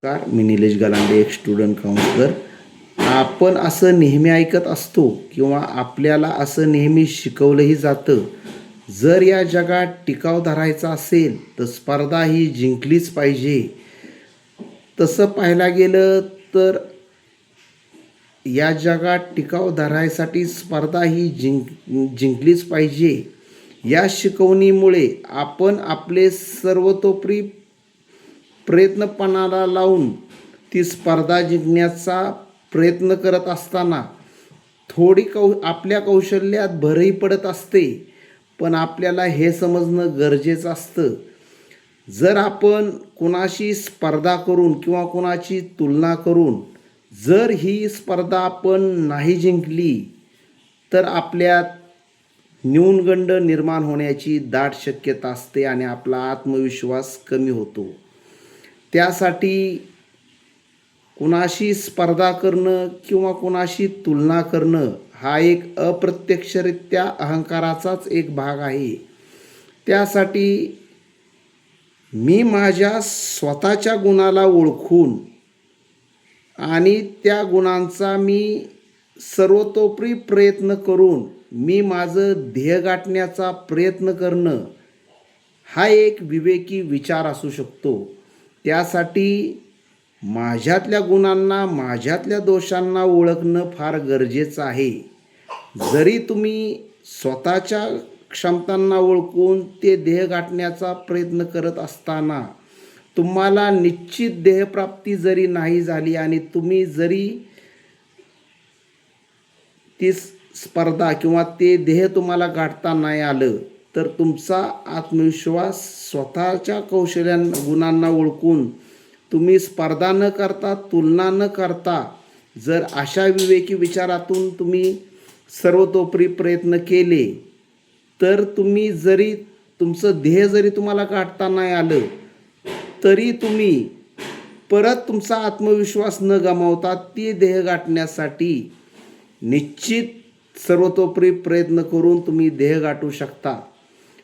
मी निलेश गलांडे, एक student counsellor. आपण असं नेहमी ऐकत असतो किंवा आपल्याला असं नेहमी शिकवलंही जातं, जर या जगात टिकाव धरायचा असेल तर स्पर्धा ही जिंकलीच पाहिजे. तसं पाहायला गेलं तर या जगात टिकाव धरायसाठी स्पर्धा ही जिंकलीच पाहिजे. या शिकवणीमुळे आपण आपले सर्वतोपरी प्रयत्न पणाला लावून ती स्पर्धा जिंकण्याचा प्रयत्न करत असताना थोडी आपल्या कौशल्यात भरही पडत असते. पण आपल्याला हे समजणं गरजेचं असतं, जर आपण कुणाशी स्पर्धा करून किंवा कुणाची तुलना करून जर ही स्पर्धा आपण नाही जिंकली तर आपल्यात न्यूनगंड निर्माण होण्याची दाट शक्यता असते आणि आपला आत्मविश्वास कमी होतो. त्यासाठी कुणाशी स्पर्धा करणं किंवा कुणाशी तुलना करणं हा एक अप्रत्यक्षरित्या अहंकाराचाच एक भाग आहे. त्यासाठी मी माझ्या स्वतःच्या गुणाला ओळखून आणि त्या गुणांचा मी सर्वतोपरी प्रयत्न करून मी माझं ध्येय गाठण्याचा प्रयत्न करणं हा एक विवेकी विचार असू शकतो. त्यासाठी माझ्यातल्या गुणांना, माझ्यातल्या दोषांना ओळखणं फार गरजेचं आहे. जरी तुम्ही स्वतःच्या क्षमतांना ओळखून ते ध्येय गाठण्याचा प्रयत्न करत असताना तुम्हाला निश्चित ध्येयप्राप्ती जरी नाही झाली आणि तुम्ही जरी ती स्पर्धा किंवा ते ध्येय तुम्हाला गाठता नाही आलं तर तुमचा आत्मविश्वास स्वतःच्या गुणांना ओळखून तुम्ही स्पर्धा न करता, तुलना न करता जर अशा विवेकी विचारातून तुम्ही सर्वतोपरी प्रयत्न केले तर तुम्ही जरी तुमचं ध्येय जरी तुम्हाला गाठता नाही आलं तरी तुम्ही परत तुमचा आत्मविश्वास न गमावता ते ध्येय गाठण्यासाठी निश्चित सर्वतोपरी प्रयत्न करून तुम्ही ध्येय गाठू शकता.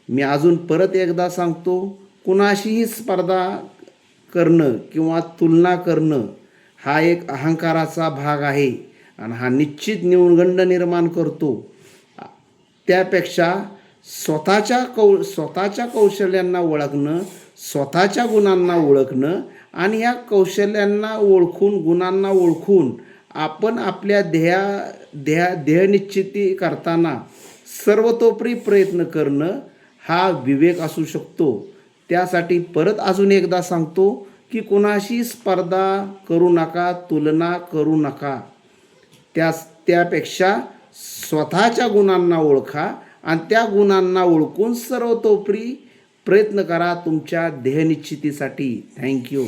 मी अजून परत एकदा सांगतो, कुणाशीही स्पर्धा करणं किंवा तुलना करणं हा एक अहंकाराचा भाग आहे आणि हा निश्चित न्यूनगंड निर्माण करतो. त्यापेक्षा स्वतःच्या कौशल्यांना ओळखणं, स्वतःच्या गुणांना ओळखणं आणि या कौशल्यांना ओळखून, गुणांना ओळखून आपण आपल्या ध्येयनिश्चिती करताना सर्वतोपरी प्रयत्न करणं हा विवेक असू शकतो. त्यासाठी परत अजून एकदा सांगतो की कुणाशी स्पर्धा करू नका, तुलना करू नका. त्यापेक्षा स्वतःच्या गुणांना ओळखा आणि त्या गुणांना ओळखून सर्वतोपरी प्रयत्न करा तुमच्या ध्येयनिश्चितीसाठी. थँक्यू.